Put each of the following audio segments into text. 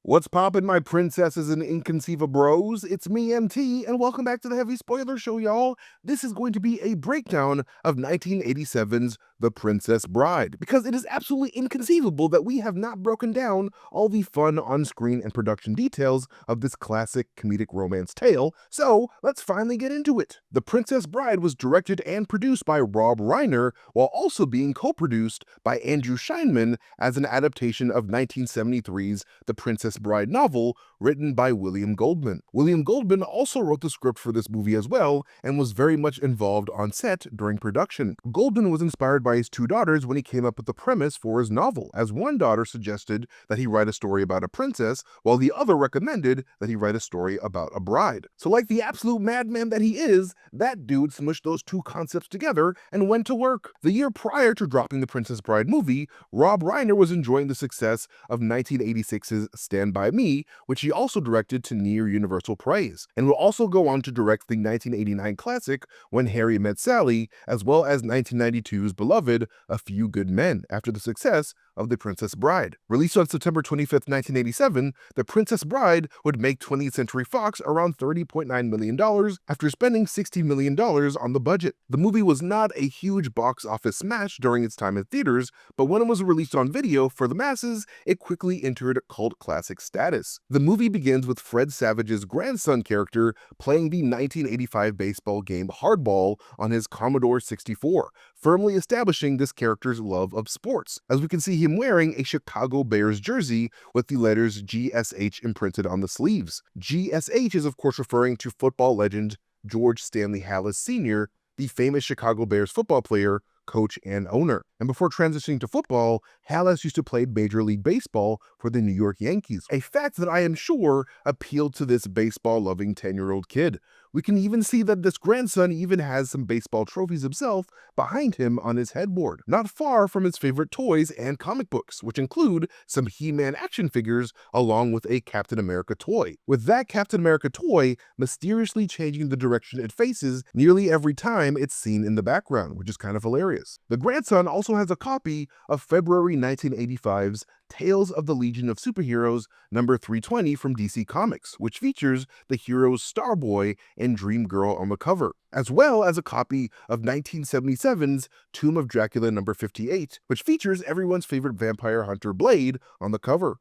What's poppin', my princesses and inconceivable bros? It's me, MT, and welcome back to the Heavy Spoiler Show, y'all. This is going to be a breakdown of 1987's The Princess Bride, because it is absolutely inconceivable that we have not broken down all the fun on-screen and production details of this classic comedic romance tale, so let's finally get into it. The Princess Bride was directed and produced by Rob Reiner, while also being co-produced by Andrew Scheinman as an adaptation of 1973's The Princess Bride novel written by William Goldman. William Goldman also wrote the script for this movie as well and was very much involved on set during production. Goldman was inspired by his two daughters when he came up with the premise for his novel, as one daughter suggested that he write a story about a princess, while the other recommended that he write a story about a bride. So like the absolute madman that he is, that dude smushed those two concepts together and went to work. The year prior to dropping the Princess Bride movie, Rob Reiner was enjoying the success of 1986's Stand By Me, which he also directed to near universal praise, and will also go on to direct the 1989 classic When Harry Met Sally, as well as 1992's beloved A Few Good Men, after the success of The Princess Bride. Released on September 25th, 1987, The Princess Bride would make 20th Century Fox around $30.9 million after spending $60 million on the budget. The movie was not a huge box office smash during its time in theaters, but when it was released on video for the masses, it quickly entered cult classic status. The movie begins with Fred Savage's grandson character playing the 1985 baseball game Hardball on his Commodore 64, firmly establishing this character's love of sports, as we can see him wearing a Chicago Bears jersey with the letters GSH imprinted on the sleeves. GSH is of course referring to football legend George Stanley Halas Sr., the famous Chicago Bears football player, coach, and owner. And before transitioning to football, Halas used to play Major League Baseball for the New York Yankees, a fact that I am sure appealed to this baseball-loving 10-year-old kid. We can even see that this grandson even has some baseball trophies himself behind him on his headboard, not far from his favorite toys and comic books, which include some He-Man action figures along with a Captain America toy, with that Captain America toy mysteriously changing the direction it faces nearly every time it's seen in the background, which is kind of hilarious. The grandson also has a copy of February 1985's Tales of the Legion of Superheroes number 320 from DC Comics, which features the heroes Starboy and Dream Girl on the cover, as well as a copy of 1977's Tomb of Dracula number 58, which features everyone's favorite vampire hunter Blade on the cover.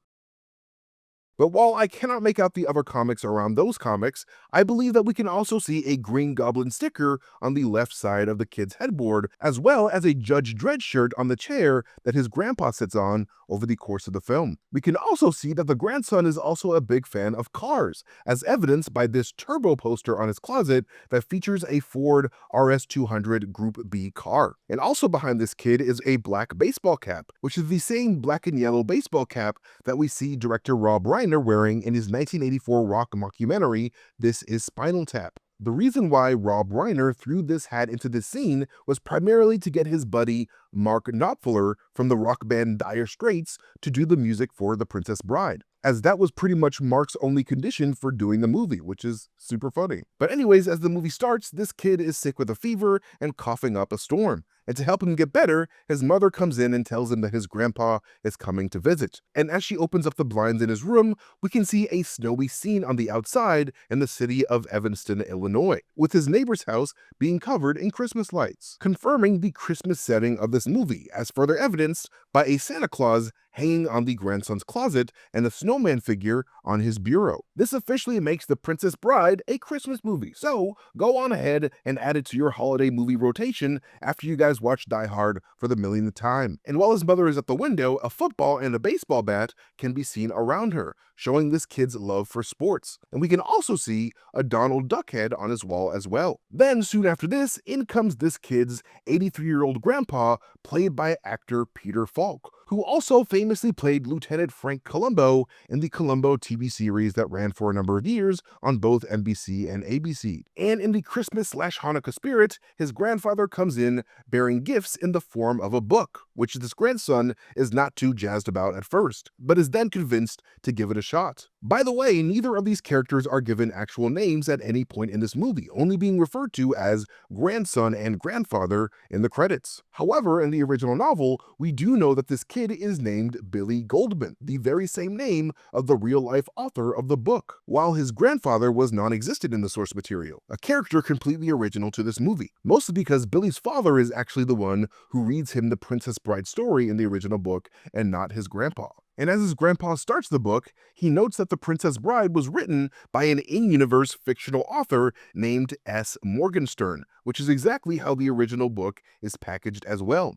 But while I cannot make out the other comics around those comics, I believe that we can also see a Green Goblin sticker on the left side of the kid's headboard, as well as a Judge Dredd shirt on the chair that his grandpa sits on over the course of the film. We can also see that the grandson is also a big fan of cars, as evidenced by this turbo poster on his closet that features a Ford RS200 Group B car. And also behind this kid is a black baseball cap, which is the same black and yellow baseball cap that we see director Rob Reiner wearing in his 1984 rock mockumentary, This Is Spinal Tap. The reason why Rob Reiner threw this hat into this scene was primarily to get his buddy Mark Knopfler from the rock band Dire Straits to do the music for The Princess Bride, as that was pretty much Mark's only condition for doing the movie, which is super funny. But anyways, as the movie starts, this kid is sick with a fever and coughing up a storm. And to help him get better, his mother comes in and tells him that his grandpa is coming to visit. And as she opens up the blinds in his room, we can see a snowy scene on the outside in the city of Evanston, Illinois, with his neighbor's house being covered in Christmas lights, confirming the Christmas setting of this movie, as further evidenced by a Santa Claus hanging on the grandson's closet and a snowman figure on his bureau. This officially makes The Princess Bride a Christmas movie, so go on ahead and add it to your holiday movie rotation after you guys watch Die Hard for the millionth time. And while his mother is at the window, a football and a baseball bat can be seen around her, showing this kid's love for sports. And we can also see a Donald Duck head on his wall as well. Then soon after this, in comes this kid's 83-year-old grandpa, played by actor Peter Falk, who also famously played Lieutenant Frank Columbo in the Columbo TV series that ran for a number of years on both NBC and ABC. And in the Christmas/Hanukkah spirit, his grandfather comes in bearing gifts in the form of a book, which this grandson is not too jazzed about at first, but is then convinced to give it a shot. By the way, neither of these characters are given actual names at any point in this movie, only being referred to as grandson and grandfather in the credits. However, in the original novel, we do know that this kid is named Billy Goldman, the very same name of the real-life author of the book, while his grandfather was non-existent in the source material, a character completely original to this movie, mostly because Billy's father is actually the one who reads him the Princess Bride story in the original book and not his grandpa. And as his grandpa starts the book, he notes that The Princess Bride was written by an in-universe fictional author named S. Morgenstern, which is exactly how the original book is packaged as well.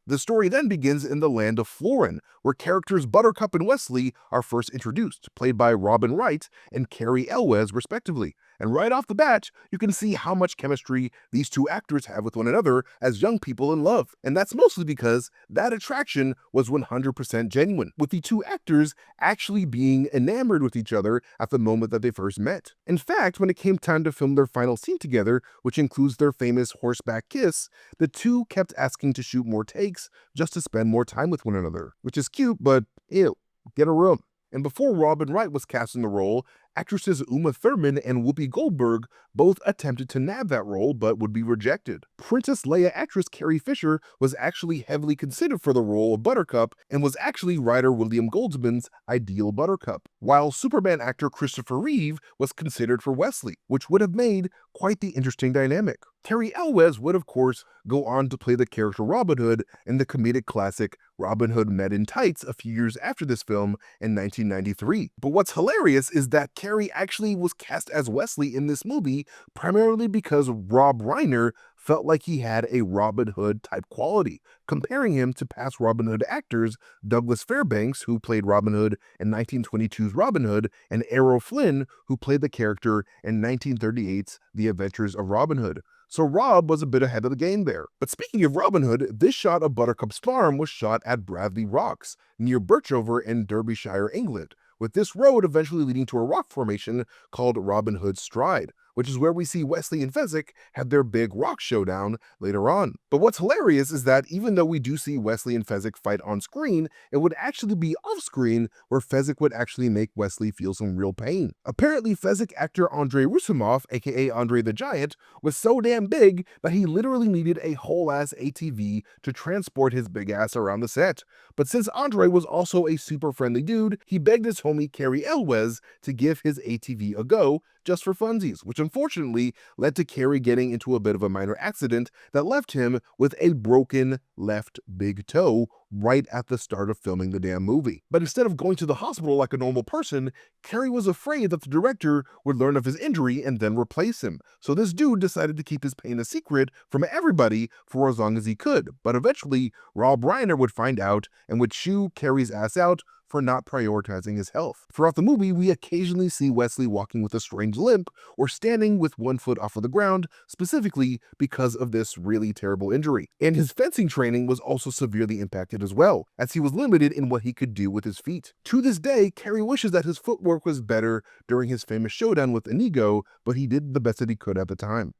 The story then begins in the land of Florin, where characters Buttercup and Westley are first introduced, played by Robin Wright and Cary Elwes respectively. And right off the bat, you can see how much chemistry these two actors have with one another as young people in love. And that's mostly because that attraction was 100% genuine, with the two actors actually being enamored with each other at the moment that they first met. In fact, when it came time to film their final scene together, which includes their famous horseback kiss, the two kept asking to shoot more takes just to spend more time with one another, which is cute, but ew, get a room. And before Robin Wright was cast in the role, actresses Uma Thurman and Whoopi Goldberg both attempted to nab that role but would be rejected. Princess Leia actress Carrie Fisher was actually heavily considered for the role of Buttercup and was actually writer William Goldman's ideal Buttercup, while Superman actor Christopher Reeve was considered for Westley, which would have made quite the interesting dynamic. Cary Elwes would, of course, go on to play the character Robin Hood in the comedic classic Robin Hood Men in Tights a few years after this film in 1993. But what's hilarious is that Cary actually was cast as Westley in this movie primarily because Rob Reiner felt like he had a Robin Hood type quality, comparing him to past Robin Hood actors Douglas Fairbanks, who played Robin Hood in 1922's Robin Hood, and Errol Flynn, who played the character in 1938's The Adventures of Robin Hood. So Rob was a bit ahead of the game there. But speaking of Robin Hood, this shot of Buttercup's farm was shot at Bradley Rocks, near Birchover in Derbyshire, England, with this road eventually leading to a rock formation called Robin Hood's Stride, which is where we see Westley and Fezzik have their big rock showdown later on. But what's hilarious is that even though we do see Westley and Fezzik fight on screen, it would actually be off screen where Fezzik would actually make Westley feel some real pain. Apparently, Fezzik actor André Roussimoff, aka André the Giant, was so damn big that he literally needed a whole ass ATV to transport his big ass around the set. But since André was also a super friendly dude, he begged his homie Cary Elwes to give his ATV a go just for funsies, which unfortunately led to Cary getting into a bit of a minor accident that left him with a broken left big toe right at the start of filming the damn movie. But instead of going to the hospital like a normal person, Cary was afraid that the director would learn of his injury and then replace him. So this dude decided to keep his pain a secret from everybody for as long as he could. But eventually, Rob Reiner would find out and would chew Cary's ass out for not prioritizing his health. Throughout the movie, we occasionally see Westley walking with a strange limp or standing with one foot off of the ground, specifically because of this really terrible injury. And his fencing training was also severely impacted as well, as he was limited in what he could do with his feet. To this day, Cary wishes that his footwork was better during his famous showdown with Inigo, but he did the best that he could at the time.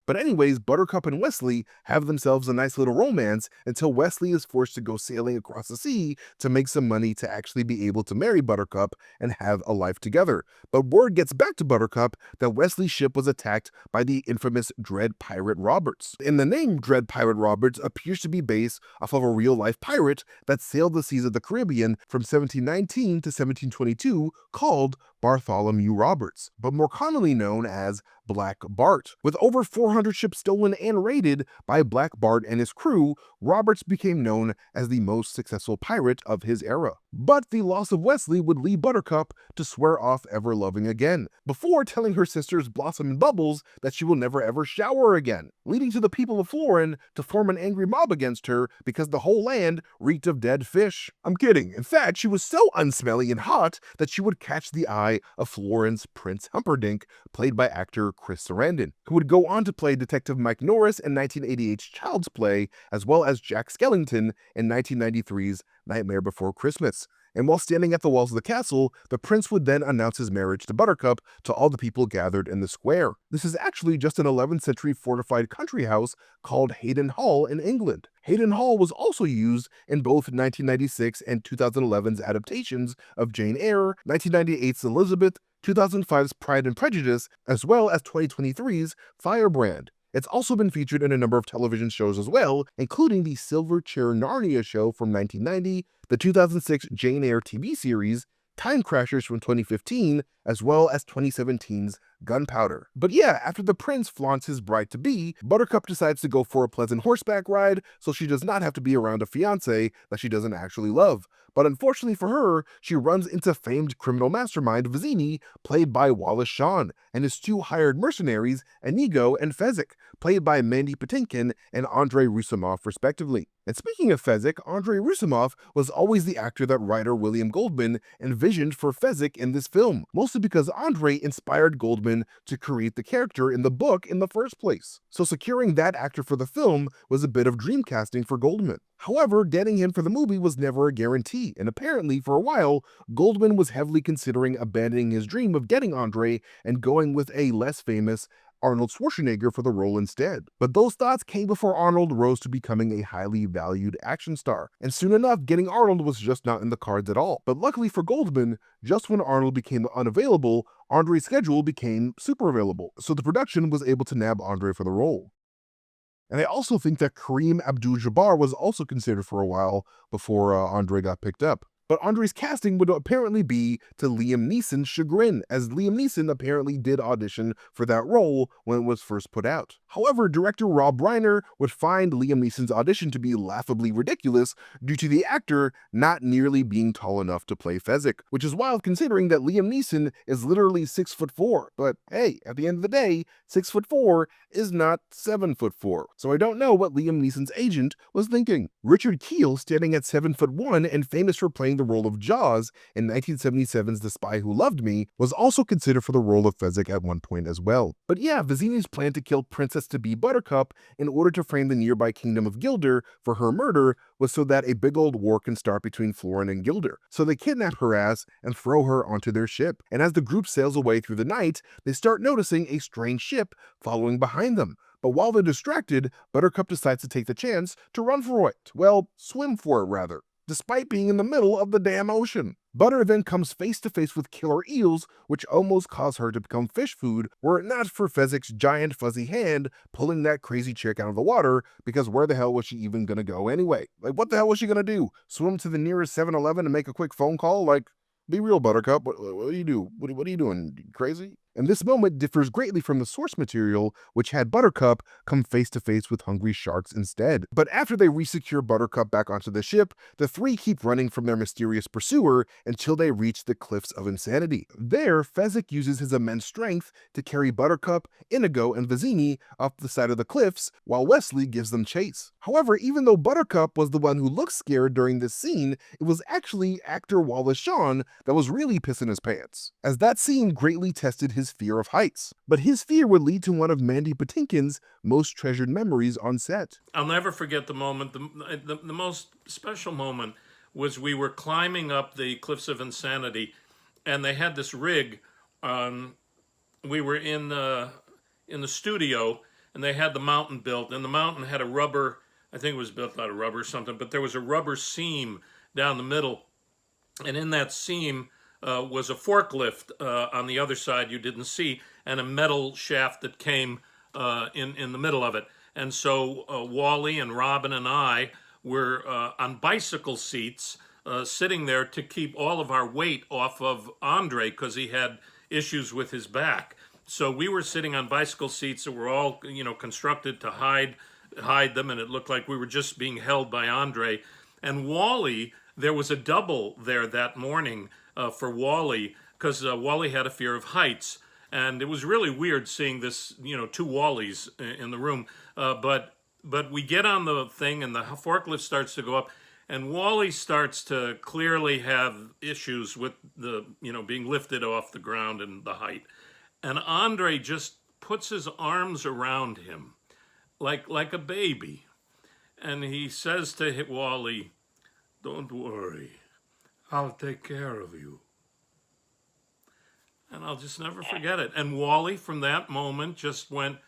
But anyways, Buttercup and Westley have themselves a nice little romance until Westley is forced to go sailing across the sea to make some money to actually be able to marry Buttercup and have a life together. But word gets back to Buttercup that Wesley's ship was attacked by the infamous Dread Pirate Roberts. And the name Dread Pirate Roberts appears to be based off of a real-life pirate that sailed the seas of the Caribbean from 1719 to 1722 called Bartholomew Roberts, but more commonly known as Black Bart. With over 400 ships stolen and raided by Black Bart and his crew, Roberts became known as the most successful pirate of his era. But the loss of Westley would lead Buttercup to swear off ever loving again, before telling her sisters Blossom and Bubbles that she will never ever shower again, leading to the people of Florin to form an angry mob against her because the whole land reeked of dead fish. I'm kidding. In fact, she was so unsmelly and hot that she would catch the eye of Florin's Prince Humperdinck, played by actor Chris Sarandon, who would go on to play Detective Mike Norris in 1988's Child's Play, as well as Jack Skellington in 1993's Nightmare Before Christmas. And while standing at the walls of the castle, the prince would then announce his marriage to Buttercup to all the people gathered in the square. This is actually just an 11th century fortified country house called Haydon Hall in England. Haydon Hall was also used in both 1996 and 2011's adaptations of Jane Eyre, 1998's Elizabeth, 2005's Pride and Prejudice, as well as 2023's Firebrand. It's also been featured in a number of television shows as well, including the Silver Chair Narnia show from 1990, the 2006 Jane Eyre TV series, Time Crashers from 2015, as well as 2017's Gunpowder. But yeah, after the prince flaunts his bride-to-be, Buttercup decides to go for a pleasant horseback ride so she does not have to be around a fiancé that she doesn't actually love. But unfortunately for her, she runs into famed criminal mastermind Vizzini, played by Wallace Shawn, and his two hired mercenaries, Inigo and Fezzik, played by Mandy Patinkin and André Roussimoff respectively. And speaking of Fezzik, André Roussimoff was always the actor that writer William Goldman envisioned for Fezzik in this film, mostly because André inspired Goldman to create the character in the book in the first place. So securing that actor for the film was a bit of dream casting for Goldman. However, getting him for the movie was never a guarantee, and apparently for a while, Goldman was heavily considering abandoning his dream of getting André and going with a less famous Arnold Schwarzenegger for the role instead. But those thoughts came before Arnold rose to becoming a highly valued action star, and soon enough, getting Arnold was just not in the cards at all. But luckily for Goldman, just when Arnold became unavailable, André's schedule became super available, so the production was able to nab André for the role. And I also think that Kareem Abdul-Jabbar was also considered for a while before André got picked up. But André's casting would apparently be to Liam Neeson's chagrin, as Liam Neeson apparently did audition for that role when it was first put out. However, director Rob Reiner would find Liam Neeson's audition to be laughably ridiculous due to the actor not nearly being tall enough to play Fezzik, which is wild considering that Liam Neeson is literally 6'4". But hey, at the end of the day, 6'4" is not 7'4". So I don't know what Liam Neeson's agent was thinking. Richard Kiel, standing at 7'1" and famous for playing the role of Jaws in 1977's The Spy Who Loved Me, was also considered for the role of Fezzik at one point as well. But yeah, Vizzini's plan to kill Princess-to-be Buttercup in order to frame the nearby kingdom of Gilder for her murder was so that a big old war can start between Florin and Gilder. So they kidnap her ass and throw her onto their ship. And as the group sails away through the night, they start noticing a strange ship following behind them. But while they're distracted, Buttercup decides to take the chance to run for it. Well, swim for it rather, despite being in the middle of the damn ocean. Butter then comes face to face with killer eels, which almost cause her to become fish food were it not for Fezzik's giant fuzzy hand pulling that crazy chick out of the water, because where the hell was she even gonna go anyway? Like, what the hell was she gonna do? Swim to the nearest 7-Eleven and make a quick phone call? Like, be real, Buttercup. What do you do? What are you doing? Crazy? And this moment differs greatly from the source material, which had Buttercup come face to face with hungry sharks instead. But after they resecure Buttercup back onto the ship, the three keep running from their mysterious pursuer until they reach the Cliffs of Insanity. There, Fezzik uses his immense strength to carry Buttercup, Inigo, and Vizzini up the side of the cliffs, while Westley gives them chase. However, even though Buttercup was the one who looked scared during this scene, it was actually actor Wallace Shawn that was really pissing his pants, as that scene greatly tested his fear of heights. But his fear would lead to one of Mandy Patinkin's most treasured memories on set. I'll never forget the moment. The most special moment was we were climbing up the Cliffs of Insanity, and they had this rig. We were in the studio, and they had the mountain built, and the mountain had a rubber, I think it was built out of rubber or something, but there was a rubber seam down the middle, and in that seam was a forklift on the other side you didn't see, and a metal shaft that came in the middle of it. And so Wally and Robin and I were on bicycle seats sitting there to keep all of our weight off of André because he had issues with his back. So we were sitting on bicycle seats that were all, constructed to hide them, and it looked like we were just being held by André. And Wally, there was a double there that morning for Wally, because Wally had a fear of heights. And it was really weird seeing this, two Wallys in the room. But we get on the thing, and the forklift starts to go up, and Wally starts to clearly have issues with the, being lifted off the ground and the height. And André just puts his arms around him like a baby. And he says to Wally, "Don't worry, I'll take care of you. And I'll just never forget it. And Wally, from that moment, just went,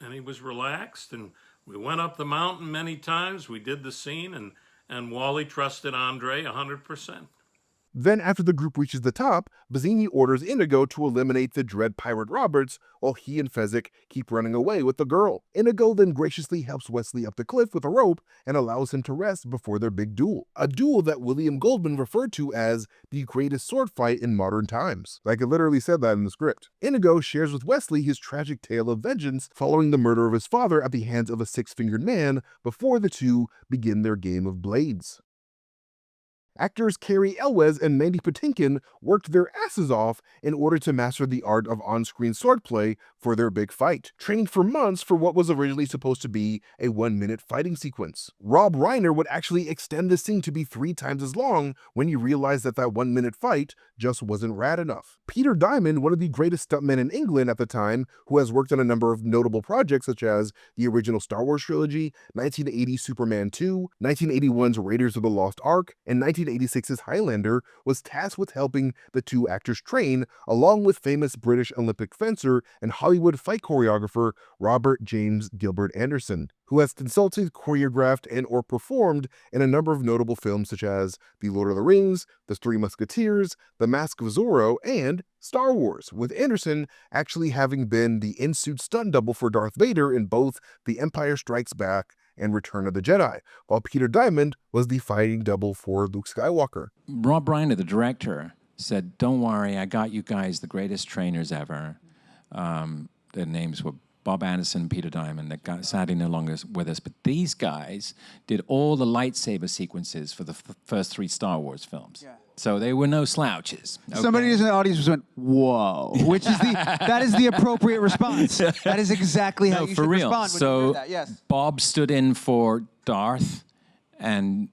and he was relaxed. And we went up the mountain many times. We did the scene, and Wally trusted André 100%. Then, after the group reaches the top, Vizzini orders Inigo to eliminate the dread pirate Roberts while he and Fezzik keep running away with the girl. Inigo then graciously helps Westley up the cliff with a rope and allows him to rest before their big duel. A duel that William Goldman referred to as the greatest sword fight in modern times. Like, it literally said that in the script. Inigo shares with Westley his tragic tale of vengeance following the murder of his father at the hands of a six-fingered man before the two begin their game of blades. Actors Cary Elwes and Mandy Patinkin worked their asses off in order to master the art of on-screen swordplay for their big fight, training for months for what was originally supposed to be a 1-minute fighting sequence. Reiner would actually extend the scene to be 3 times as long when he realized that 1-minute fight just wasn't rad enough. Peter Diamond, one of the greatest stuntmen in England at the time, who has worked on a number of notable projects such as the original Star Wars trilogy, 1980's Superman 2, 1981's Raiders of the Lost Ark, and 1986's Highlander, was tasked with helping the two actors train, along with famous British Olympic fencer and Hollywood fight choreographer Robert James Gilbert Anderson, who has consulted, choreographed, and or performed in a number of notable films such as The Lord of the Rings, The Three Musketeers, The Mask of Zorro, and Star Wars, with Anderson actually having been the in-suit stunt double for Darth Vader in both The Empire Strikes Back and Return of the Jedi, while Peter Diamond was the fighting double for Luke Skywalker. Rob Reiner, the director, said, "Don't worry, I got you guys the greatest trainers ever." Their names were Bob Anderson and Peter Diamond, that got sadly no longer with us. But these guys did all the lightsaber sequences for the first 3 Star Wars films. Yeah. So they were no slouches. Okay? Somebody in the audience just went, "Whoa," which is that is the appropriate response. That is exactly how you should respond when you hear that. Yes. Bob stood in for Darth, and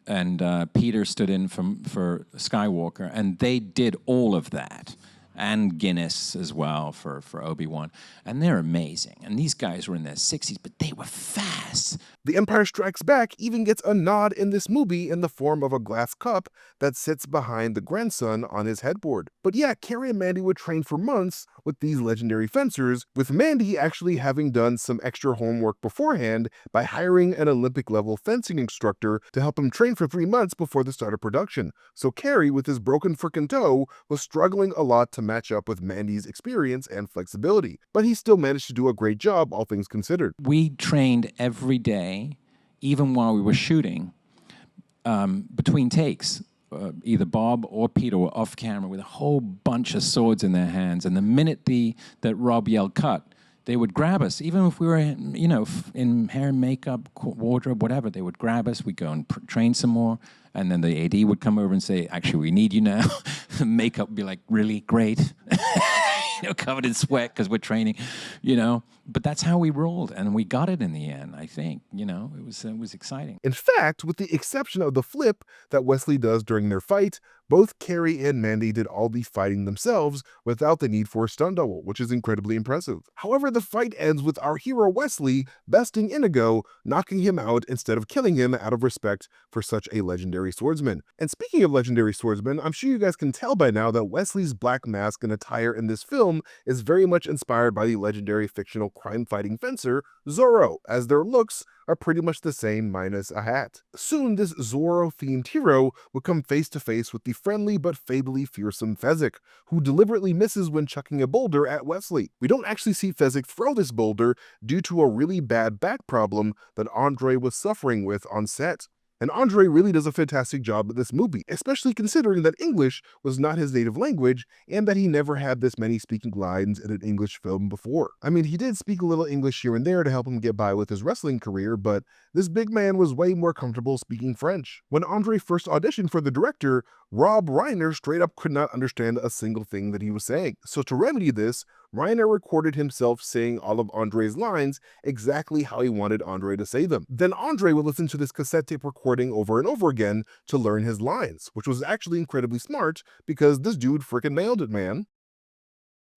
Peter stood in for Skywalker, and they did all of that. And Guinness as well for Obi-Wan. And they're amazing. And these guys were in their 60s, but they were fast. The Empire Strikes Back even gets a nod in this movie in the form of a glass cup that sits behind the grandson on his headboard. But yeah, Cary and Mandy would train for months with these legendary fencers, with Mandy actually having done some extra homework beforehand by hiring an Olympic-level fencing instructor to help him train for 3 months before the start of production. So Cary, with his broken frickin' toe, was struggling a lot to match up with Mandy's experience and flexibility, but he still managed to do a great job, all things considered. We trained every day, even while we were shooting, between takes. Either Bob or Peter were off camera with a whole bunch of swords in their hands, and the minute that Rob yelled cut, they would grab us. Even if we were, in hair and makeup, wardrobe, whatever, they would grab us. We'd go and train some more, and then the AD would come over and say, "Actually, we need you now." Makeup would be like, "Really? Great." Covered in sweat because we're training, But that's how we rolled, and we got it in the end, I think. It was exciting. In fact, with the exception of the flip that Westley does during their fight, both Cary and Mandy did all the fighting themselves without the need for a stunt double, which is incredibly impressive. However, the fight ends with our hero Westley besting Inigo, knocking him out instead of killing him out of respect for such a legendary swordsman. And speaking of legendary swordsmen, I'm sure you guys can tell by now that Wesley's black mask and attire in this film is very much inspired by the legendary fictional crime-fighting fencer Zorro, as their looks are pretty much the same minus a hat. Soon, this Zorro-themed hero will come face-to-face with the friendly but fatally fearsome Fezzik, who deliberately misses when chucking a boulder at Westley. We don't actually see Fezzik throw this boulder due to a really bad back problem that André was suffering with on set. And André really does a fantastic job at this movie, especially considering that English was not his native language and that he never had this many speaking lines in an English film before. I mean, he did speak a little English here and there to help him get by with his wrestling career, but this big man was way more comfortable speaking French. When André first auditioned for the director, Rob Reiner straight up could not understand a single thing that he was saying. So to remedy this, Reiner recorded himself saying all of André's lines exactly how he wanted André to say them. Then André would listen to this cassette tape recording over and over again to learn his lines, which was actually incredibly smart because this dude freaking nailed it, man.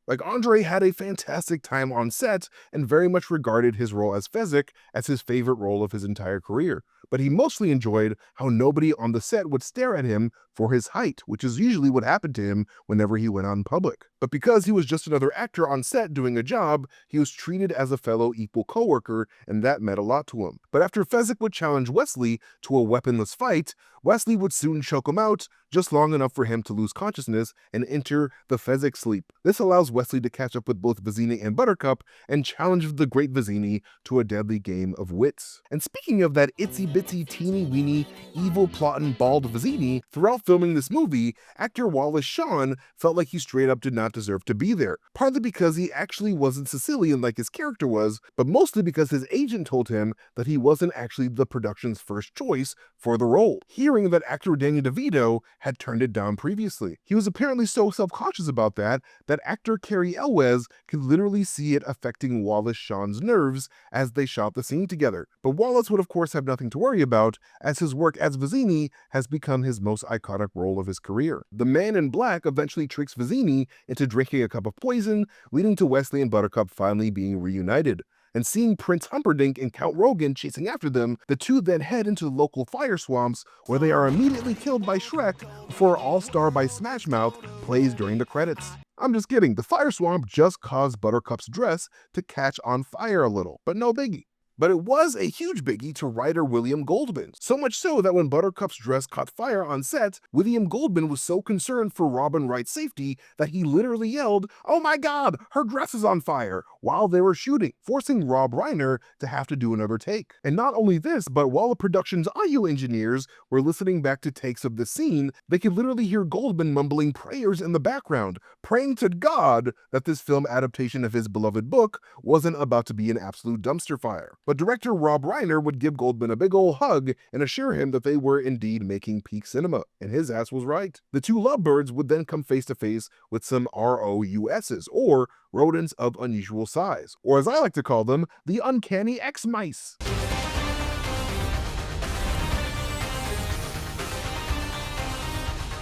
Like, André had a fantastic time on set and very much regarded his role as Fezzik as his favorite role of his entire career. But he mostly enjoyed how nobody on the set would stare at him for his height, which is usually what happened to him whenever he went out in public. But because he was just another actor on set doing a job, he was treated as a fellow equal coworker, and that meant a lot to him. But after Fezzik would challenge Westley to a weaponless fight, Westley would soon choke him out, just long enough for him to lose consciousness and enter the Fezzik sleep. This allows Westley to catch up with both Vizzini and Buttercup and challenge the great Vizzini to a deadly game of wits. And speaking of that itsy bitsy teeny weeny evil plotting bald Vizzini, throughout filming this movie, actor Wallace Shawn felt like he straight up did not deserve to be there, partly because he actually wasn't Sicilian like his character was, but mostly because his agent told him that he wasn't actually the production's first choice for the role, hearing that actor Daniel Devito had turned it down previously. He was apparently so self-conscious about that actor Cary Elwes could literally see it affecting Wallace Shawn's nerves as they shot the scene together. But Wallace would of course have nothing to worry about, as his work as Vizzini has become his most iconic role of his career. The Man in Black eventually tricks Vizzini into drinking a cup of poison, leading to Westley and Buttercup finally being reunited. And seeing Prince Humperdinck and Count Rogan chasing after them, the two then head into the local fire swamps, where they are immediately killed by Shrek before All Star by Smash Mouth plays during the credits. I'm just kidding, the fire swamp just caused Buttercup's dress to catch on fire a little, but no biggie. But it was a huge biggie to writer William Goldman, so much so that when Buttercup's dress caught fire on set, William Goldman was so concerned for Robin Wright's safety that he literally yelled, "Oh my god, her dress is on fire," while they were shooting, forcing Rob Reiner to have to do another take. And not only this, but while the production's audio engineers were listening back to takes of the scene, they could literally hear Goldman mumbling prayers in the background, praying to God that this film adaptation of his beloved book wasn't about to be an absolute dumpster fire. But director Rob Reiner would give Goldman a big ol' hug and assure him that they were indeed making peak cinema, and his ass was right. The two lovebirds would then come face to face with some ROUSs, or rodents of unusual size, or as I like to call them, the uncanny X-mice.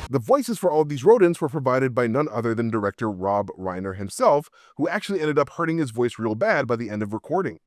The voices for all of these rodents were provided by none other than director Rob Reiner himself, who actually ended up hurting his voice real bad by the end of recording.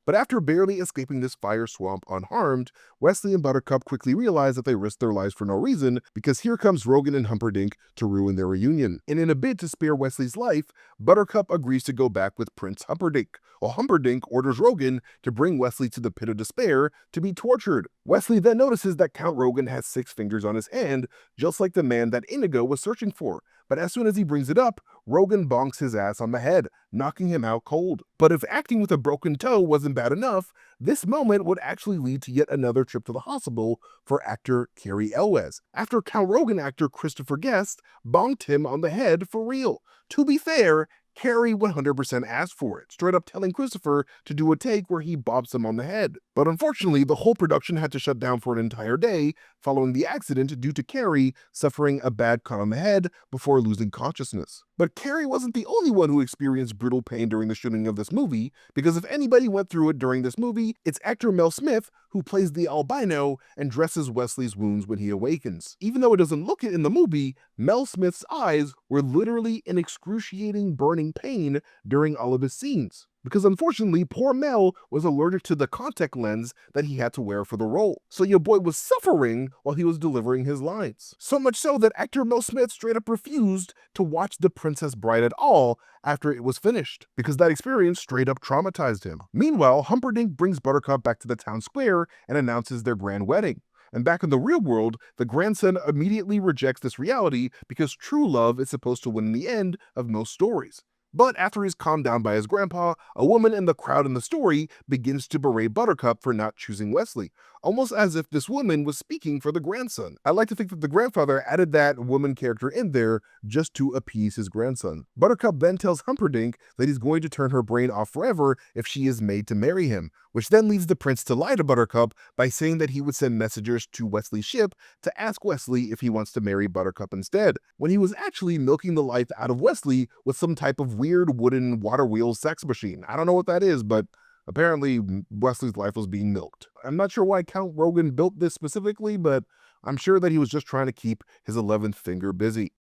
But after barely escaping this fire swamp unharmed, Westley and Buttercup quickly realize that they risked their lives for no reason, because here comes Rogan and Humperdinck to ruin their reunion. And in a bid to spare Wesley's life, Buttercup agrees to go back with Prince Humperdinck, while Humperdinck orders Rogan to bring Westley to the pit of despair to be tortured. Wesley then notices that Count Rogan has 6 fingers on his hand, just like the man that Inigo was searching for. But as soon as he brings it up, Rogan bonks his ass on the head, knocking him out cold. But if acting with a broken toe wasn't bad enough, this moment would actually lead to yet another trip to the hospital for actor Cary Elwes, after Count Rogan actor Christopher Guest bonked him on the head for real. To be fair, Cary 100% asked for it, straight up telling Christopher to do a take where he bops him on the head. But unfortunately, the whole production had to shut down for an entire day following the accident due to Cary suffering a bad cut on the head before losing consciousness. But Cary wasn't the only one who experienced brutal pain during the shooting of this movie, because if anybody went through it during this movie, it's actor Mel Smith, who plays the albino and dresses Wesley's wounds when he awakens. Even though it doesn't look it in the movie, Mel Smith's eyes were literally in excruciating burning pain during all of his scenes, because unfortunately, poor Mel was allergic to the contact lens that he had to wear for the role. So your boy was suffering while he was delivering his lines. So much so that actor Mel Smith straight up refused to watch The Princess Bride at all after it was finished, because that experience straight up traumatized him. Meanwhile, Humperdinck brings Buttercup back to the town square and announces their grand wedding. And back in the real world, the grandson immediately rejects this reality because true love is supposed to win in the end of most stories. But after he's calmed down by his grandpa, a woman in the crowd in the story begins to berate Buttercup for not choosing Westley, almost as if this woman was speaking for the grandson. I like to think that the grandfather added that woman character in there just to appease his grandson. Buttercup then tells Humperdinck that he's going to turn her brain off forever if she is made to marry him, which then leads the prince to lie to Buttercup by saying that he would send messengers to Wesley's ship to ask Westley if he wants to marry Buttercup instead, when he was actually milking the life out of Westley with some type of weird wooden water wheel sex machine. I don't know what that is, but apparently Wesley's life was being milked. I'm not sure why Count Rogan built this specifically, but I'm sure that he was just trying to keep his 11th finger busy.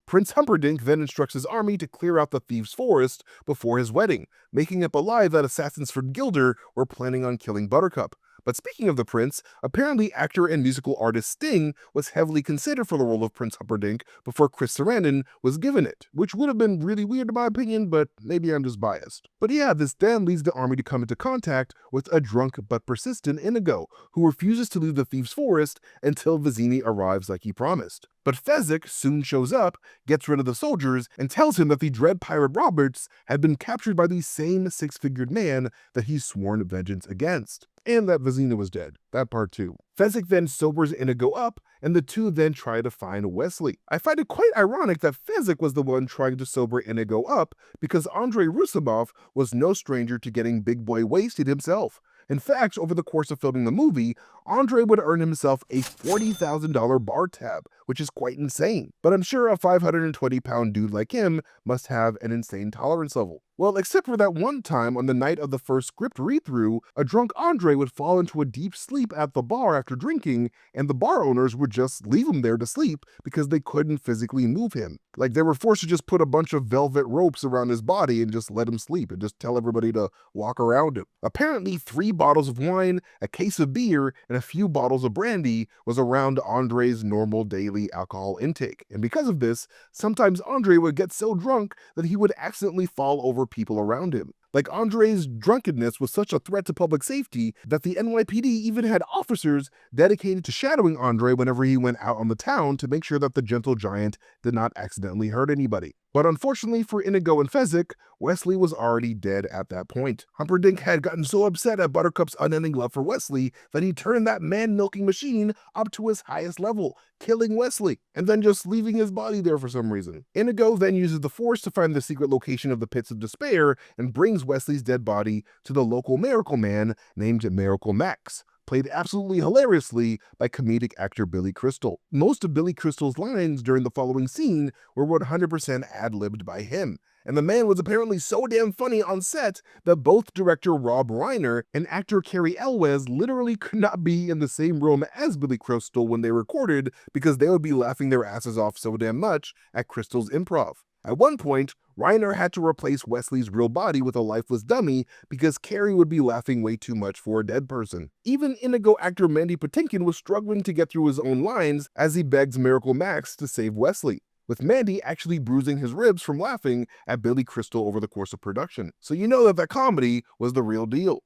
Prince Humperdinck then instructs his army to clear out the thieves' forest before his wedding, making it alive that assassins from Gilder were planning on killing Buttercup. But speaking of the prince, apparently actor and musical artist Sting was heavily considered for the role of Prince Humperdinck before Chris Sarandon was given it, which would have been really weird in my opinion, but maybe I'm just biased. But yeah, this then leads the army to come into contact with a drunk but persistent Inigo, who refuses to leave the thieves' forest until Vizzini arrives like he promised. But Fezzik soon shows up, gets rid of the soldiers, and tells him that the dread pirate Roberts had been captured by the same six-figured man that he's sworn vengeance against, and that Vizzini was dead. That part too. Fezzik then sobers Inigo up, and the two then try to find Westley. I find it quite ironic that Fezzik was the one trying to sober Inigo up, because André Roussimoff was no stranger to getting big boy wasted himself. In fact, over the course of filming the movie, André would earn himself a $40,000 bar tab, which is quite insane. But I'm sure a 520-pound dude like him must have an insane tolerance level. Well, except for that one time on the night of the first script read-through, a drunk André would fall into a deep sleep at the bar after drinking, and the bar owners would just leave him there to sleep because they couldn't physically move him. Like, they were forced to just put a bunch of velvet ropes around his body and just let him sleep and just tell everybody to walk around him. Apparently, 3 bottles of wine, a case of beer, and a few bottles of brandy was around André's normal daily alcohol intake. And because of this, sometimes André would get so drunk that he would accidentally fall over people around him. Like, André's drunkenness was such a threat to public safety that the NYPD even had officers dedicated to shadowing André whenever he went out on the town to make sure that the gentle giant did not accidentally hurt anybody. But unfortunately for Inigo and Fezzik, Westley was already dead at that point. Humperdinck had gotten so upset at Buttercup's unending love for Westley that he turned that man-milking machine up to its highest level, killing Westley, and then just leaving his body there for some reason. Inigo then uses the Force to find the secret location of the Pits of Despair and brings Wesley's dead body to the local miracle man named Miracle Max, played absolutely hilariously by comedic actor Billy Crystal. Most of Billy Crystal's lines during the following scene were 100% ad-libbed by him, and the man was apparently so damn funny on set that both director Rob Reiner and actor Cary Elwes literally could not be in the same room as Billy Crystal when they recorded because they would be laughing their asses off so damn much at Crystal's improv. At one point, Reiner had to replace Wesley's real body with a lifeless dummy because Cary would be laughing way too much for a dead person. Even Inigo actor Mandy Patinkin was struggling to get through his own lines as he begs Miracle Max to save Westley, with Mandy actually bruising his ribs from laughing at Billy Crystal over the course of production. So you know that comedy was the real deal.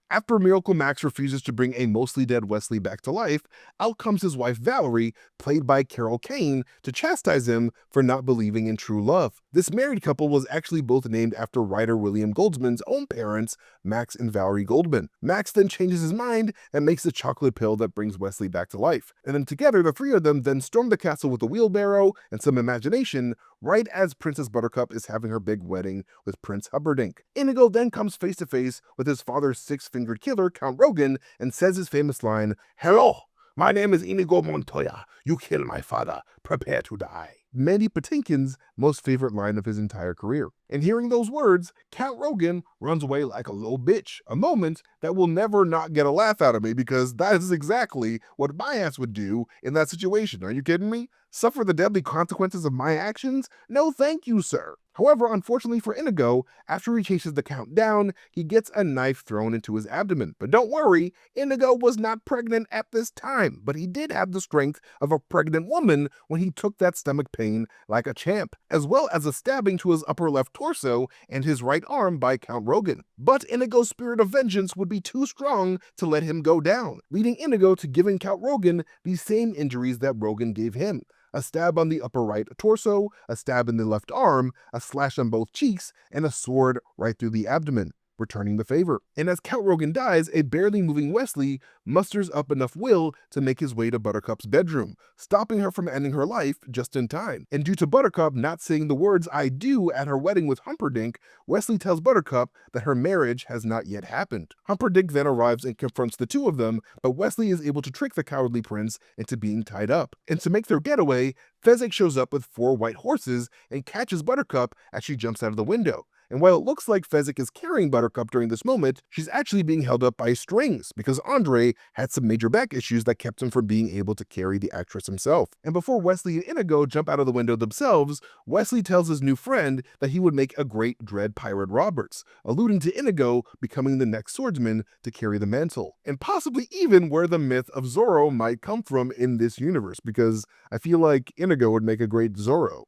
After Miracle Max refuses to bring a mostly dead Westley back to life, out comes his wife Valerie, played by Carol Kane, to chastise him for not believing in true love. This married couple was actually both named after writer William Goldsman's own parents, Max and Valerie Goldman. Max then changes his mind and makes the chocolate pill that brings Westley back to life. And then together, the three of them then storm the castle with a wheelbarrow and some imagination, right as Princess Buttercup is having her big wedding with Prince Humperdinck. Inigo then comes face to face with his father's six-fingered killer, Count Rogan, and says his famous line, "Hello, my name is Inigo Montoya. You killed my father. Prepare to die." Mandy Patinkin's most favorite line of his entire career. And hearing those words, Count Rogan runs away like a little bitch, a moment that will never not get a laugh out of me because that is exactly what my ass would do in that situation. Are you kidding me? Suffer the deadly consequences of my actions? No thank you, sir. However, unfortunately for Inigo, after he chases the Count down, he gets a knife thrown into his abdomen. But don't worry, Inigo was not pregnant at this time, but he did have the strength of a pregnant woman when he took that stomach pain like a champ, as well as a stabbing to his upper left torso and his right arm by Count Rogan. But Inigo's spirit of vengeance would be too strong to let him go down, leading Inigo to giving Count Rogan the same injuries that Rogan gave him. A stab on the upper right torso, a stab in the left arm, a slash on both cheeks, and a sword right through the abdomen, returning the favor. And as Count Rogan dies, a barely moving Westley musters up enough will to make his way to Buttercup's bedroom, stopping her from ending her life just in time. And due to Buttercup not saying the words "I do" at her wedding with Humperdinck, Westley tells Buttercup that her marriage has not yet happened. Humperdinck then arrives and confronts the two of them, but Westley is able to trick the cowardly prince into being tied up. And to make their getaway, Fezzik shows up with 4 white horses and catches Buttercup as she jumps out of the window. And while it looks like Fezzik is carrying Buttercup during this moment, she's actually being held up by strings because André had some major back issues that kept him from being able to carry the actress himself. And before Westley and Inigo jump out of the window themselves, Westley tells his new friend that he would make a great Dread Pirate Roberts, alluding to Inigo becoming the next swordsman to carry the mantle, and possibly even where the myth of Zorro might come from in this universe, because I feel like Inigo would make a great Zorro.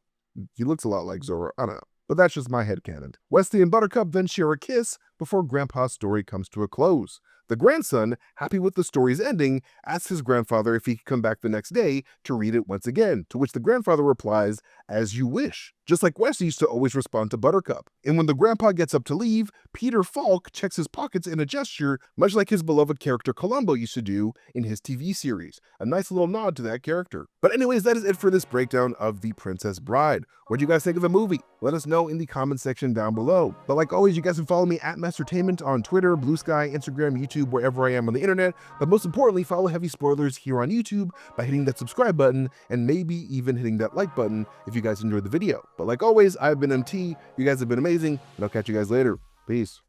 He looks a lot like Zorro, I don't know. But that's just my headcanon. Westley and Buttercup then share a kiss before Grandpa's story comes to a close. The grandson, happy with the story's ending, asks his grandfather if he could come back the next day to read it once again, to which the grandfather replies, "As you wish," just like Westley used to always respond to Buttercup. And when the grandpa gets up to leave, Peter Falk checks his pockets in a gesture, much like his beloved character Columbo used to do in his TV series. A nice little nod to that character. But anyways, that is it for this breakdown of The Princess Bride. What do you guys think of the movie? Let us know in the comment section down below. But like always, you guys can follow me at Mastertainment on Twitter, Blue Sky, Instagram, YouTube, wherever I am on the internet. But most importantly, follow Heavy Spoilers here on YouTube by hitting that subscribe button and maybe even hitting that like button if you guys enjoyed the video. But like always, I've been MT, you guys have been amazing, and I'll catch you guys later. Peace.